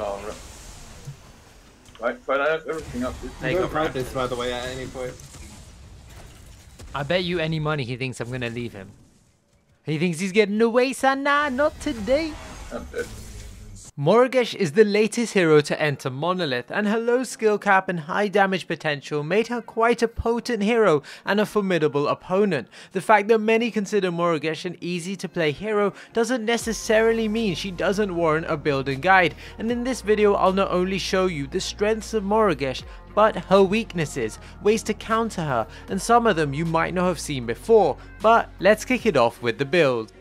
Oh, right, but I have everything up. You don't fight this, by the way, at any point. I bet you any money he thinks I'm gonna leave him. He thinks he's getting away, son. Nah, not today. I'm dead. Morigesh is the latest hero to enter Monolith, and her low skill cap and high damage potential made her quite a potent hero and a formidable opponent. The fact that many consider Morigesh an easy to play hero doesn't necessarily mean she doesn't warrant a build and guide, and in this video I'll not only show you the strengths of Morigesh, but her weaknesses, ways to counter her, and some of them you might not have seen before. But let's kick it off with the build.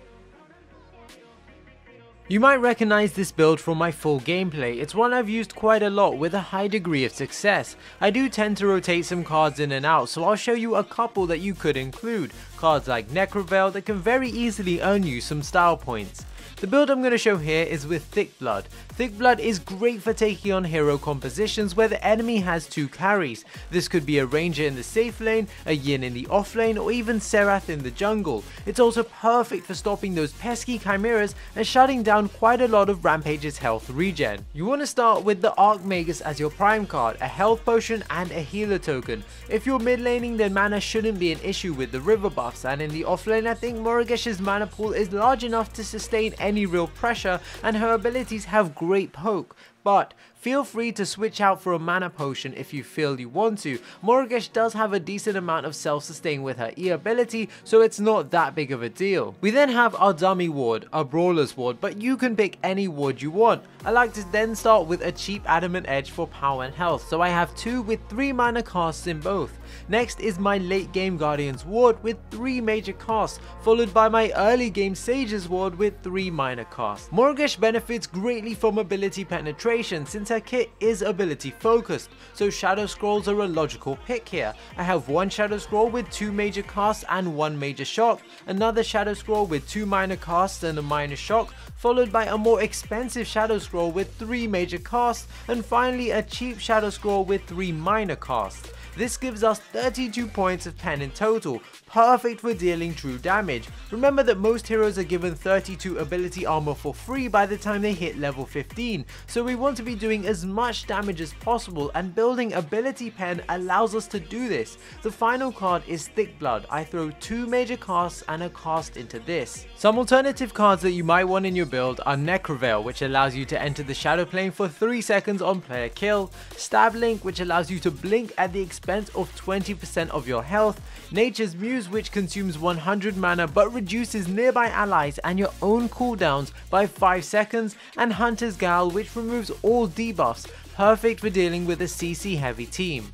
You might recognize this build from my full gameplay. It's one I've used quite a lot with a high degree of success. I do tend to rotate some cards in and out, so I'll show you a couple that you could include. Cards like Necroveil that can very easily earn you some style points. The build I'm going to show here is with Thick Blood. Thick Blood is great for taking on hero compositions where the enemy has 2 carries. This could be a ranger in the safe lane, a yin in the off lane, or even Serath in the jungle. It's also perfect for stopping those pesky chimeras and shutting down quite a lot of Rampage's health regen. You want to start with the Archmagus as your prime card, a health potion and a healer token. If you're mid laning, then mana shouldn't be an issue with the river buffs, and in the off lane I think Morigesh's mana pool is large enough to sustain any real pressure, and her abilities have great poke. But feel free to switch out for a mana potion if you feel you want to. Morigesh does have a decent amount of self-sustain with her E ability, so it's not that big of a deal. We then have our dummy ward, a brawler's ward, but you can pick any ward you want. I like to then start with a cheap adamant edge for power and health, so I have 2 with 3 minor casts in both. Next is my late game Guardian's ward with 3 major casts, followed by my early game Sage's ward with 3 minor casts. Morigesh benefits greatly from ability penetration since her kit is ability focused, so Shadow Scrolls are a logical pick here. I have 1 Shadow Scroll with 2 major casts and 1 major shock, another Shadow Scroll with 2 minor casts and a minor shock, followed by a more expensive Shadow Scroll with 3 major casts, and finally a cheap Shadow Scroll with 3 minor casts. This gives us 32 points of pen in total, perfect for dealing true damage. Remember that most heroes are given 32 ability armor for free by the time they hit level 15, so we want to be doing as much damage as possible, and building ability pen allows us to do this. The final card is Thick Blood. I throw 2 major casts and a cast into this. Some alternative cards that you might want in your build are Necroveil, which allows you to enter the shadow plane for 3 seconds on player kill, Stab Link, which allows you to blink at the expense of 20% of your health, Nature's Muse, which consumes 100 mana but reduces nearby allies and your own cooldowns by 5 seconds, and Hunter's Gal, which removes all debuffs, perfect for dealing with a CC heavy team.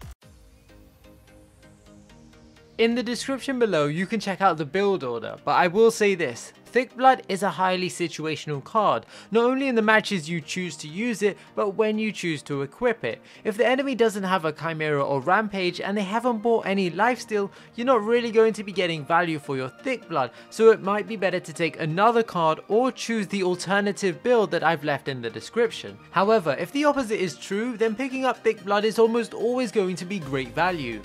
In the description below you can check out the build order, but I will say this. Thick Blood is a highly situational card, not only in the matches you choose to use it, but when you choose to equip it. If the enemy doesn't have a Chimera or Rampage and they haven't bought any lifesteal, you're not really going to be getting value for your Thick Blood, so it might be better to take another card or choose the alternative build that I've left in the description. However, if the opposite is true, then picking up Thick Blood is almost always going to be great value.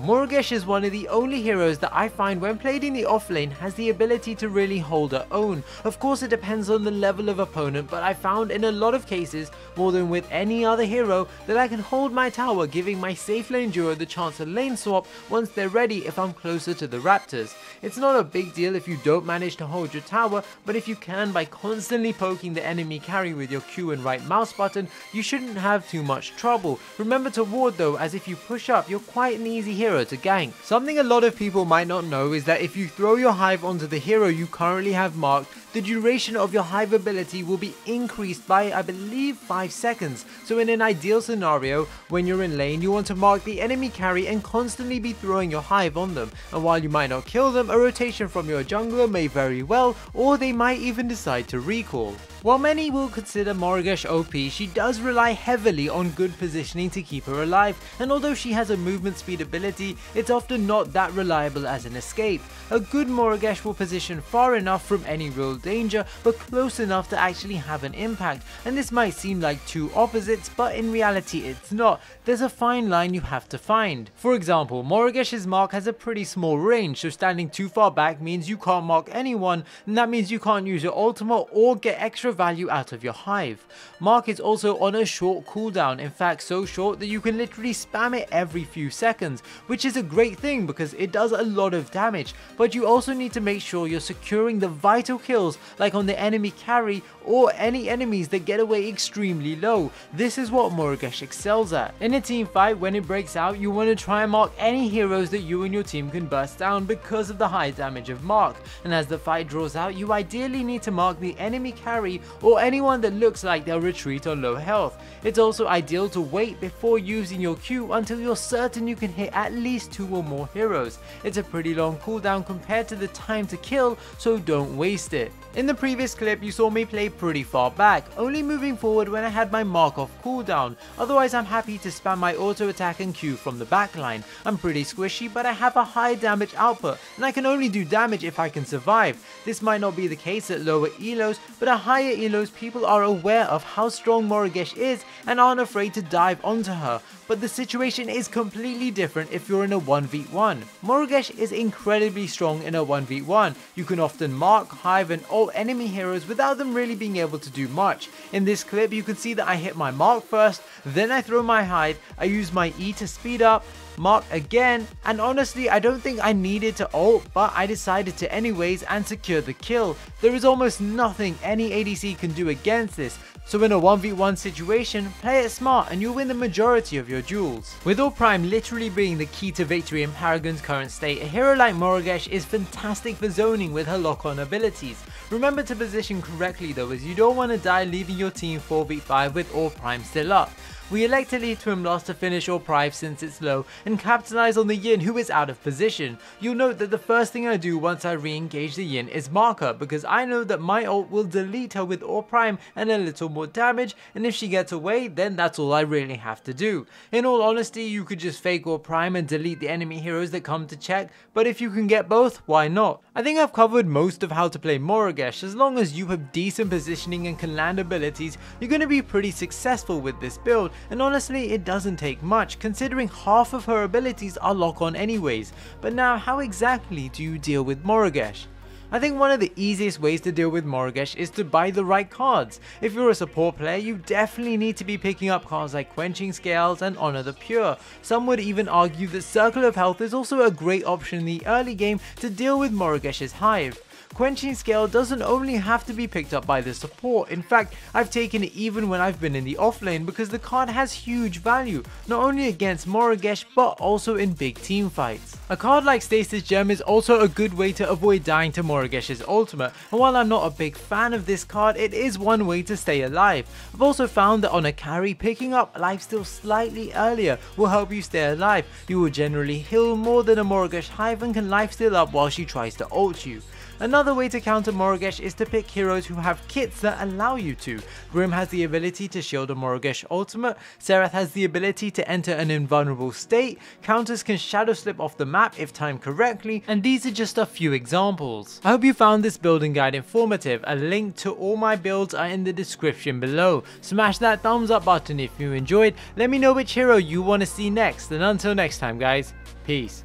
Morigesh is one of the only heroes that I find when played in the offlane has the ability to really hold her own. Of course it depends on the level of opponent, but I found in a lot of cases, more than with any other hero, that I can hold my tower, giving my safe lane duo the chance to lane swap once they're ready if I'm closer to the raptors. It's not a big deal if you don't manage to hold your tower, but if you can by constantly poking the enemy carry with your Q and right mouse button, you shouldn't have too much trouble. Remember to ward though, as if you push up, you're quite an easy hero to gank. Something a lot of people might not know is that if you throw your hive onto the hero you currently have marked, the duration of your hive ability will be increased by I believe 5 seconds. So in an ideal scenario, when you're in lane you want to mark the enemy carry and constantly be throwing your hive on them, and while you might not kill them, a rotation from your jungler may very well, or they might even decide to recall. While many will consider Morigesh OP, she does rely heavily on good positioning to keep her alive, and although she has a movement speed ability, it's often not that reliable as an escape. A good Morigesh will position far enough from any real danger, but close enough to actually have an impact. And this might seem like two opposites, but in reality it's not. There's a fine line you have to find. For example, Morigesh's mark has a pretty small range, so standing too far back means you can't mark anyone, and that means you can't use your ultimate or get extra value out of your hive. Mark is also on a short cooldown, in fact so short that you can literally spam it every few seconds, which is a great thing because it does a lot of damage, but you also need to make sure you're securing the vital kills like on the enemy carry or any enemies that get away extremely low. This is what Morigesh excels at. In a team fight, when it breaks out, you want to try and mark any heroes that you and your team can burst down because of the high damage of mark, and as the fight draws out, you ideally need to mark the enemy carry or anyone that looks like they'll retreat on low health. It's also ideal to wait before using your Q until you're certain you can hit at least 2 or more heroes. It's a pretty long cooldown compared to the time to kill, so don't waste it. In the previous clip you saw me play pretty far back, only moving forward when I had my mark off cooldown, otherwise I'm happy to spam my auto attack and Q from the backline. I'm pretty squishy, but I have a high damage output and I can only do damage if I can survive. This might not be the case at lower elos, but at higher elos people are aware of how strong Morigesh is and aren't afraid to dive onto her. But the situation is completely different if you're in a 1v1. Morigesh is incredibly strong in a 1v1. You can often mark, hive and ult enemy heroes without them really being able to do much. In this clip you can see that I hit my mark first, then I throw my hive, I use my E to speed up, mark again, and honestly I don't think I needed to ult, but I decided to anyways and secure the kill. There is almost nothing any ADC can do against this, so in a 1v1 situation, play it smart and you'll win the majority of your duels. With All Prime literally being the key to victory in Paragon's current state, a hero like Morigesh is fantastic for zoning with her lock-on abilities. Remember to position correctly though, as you don't want to die leaving your team 4v5 with All Prime still up. We elect to leave to him last to finish All Prime since it's low and capitalize on the Yin who is out of position. You'll note that the first thing I do once I re-engage the Yin is mark her, because I know that my ult will delete her with All Prime and a little more damage, and if she gets away then that's all I really have to do. In all honesty, you could just fake All Prime and delete the enemy heroes that come to check, but if you can get both, why not? I think I've covered most of how to play Morigesh. As long as you have decent positioning and can land abilities, you're going to be pretty successful with this build. And honestly, it doesn't take much, considering half of her abilities are lock-on anyways. But now, how exactly do you deal with Morigesh? I think one of the easiest ways to deal with Morigesh is to buy the right cards. If you're a support player, you definitely need to be picking up cards like Quenching Scales and Honor the Pure. Some would even argue that Circle of Health is also a great option in the early game to deal with Morigesh's hive. Quenching Scale doesn't only have to be picked up by the support. In fact, I've taken it even when I've been in the off lane because the card has huge value, not only against Morigesh but also in big team fights. A card like Stasis Gem is also a good way to avoid dying to Morigesh's ultimate, and while I'm not a big fan of this card, it is one way to stay alive. I've also found that on a carry, picking up lifesteal slightly earlier will help you stay alive. You will generally heal more than a Morigesh hive and can lifesteal up while she tries to ult you. Another way to counter Morigesh is to pick heroes who have kits that allow you to. Grim has the ability to shield a Morigesh ultimate, Seraph has the ability to enter an invulnerable state, counters can shadow slip off the map if timed correctly, and these are just a few examples. I hope you found this building guide informative. A link to all my builds are in the description below. Smash that thumbs up button if you enjoyed, let me know which hero you want to see next, and until next time guys, peace.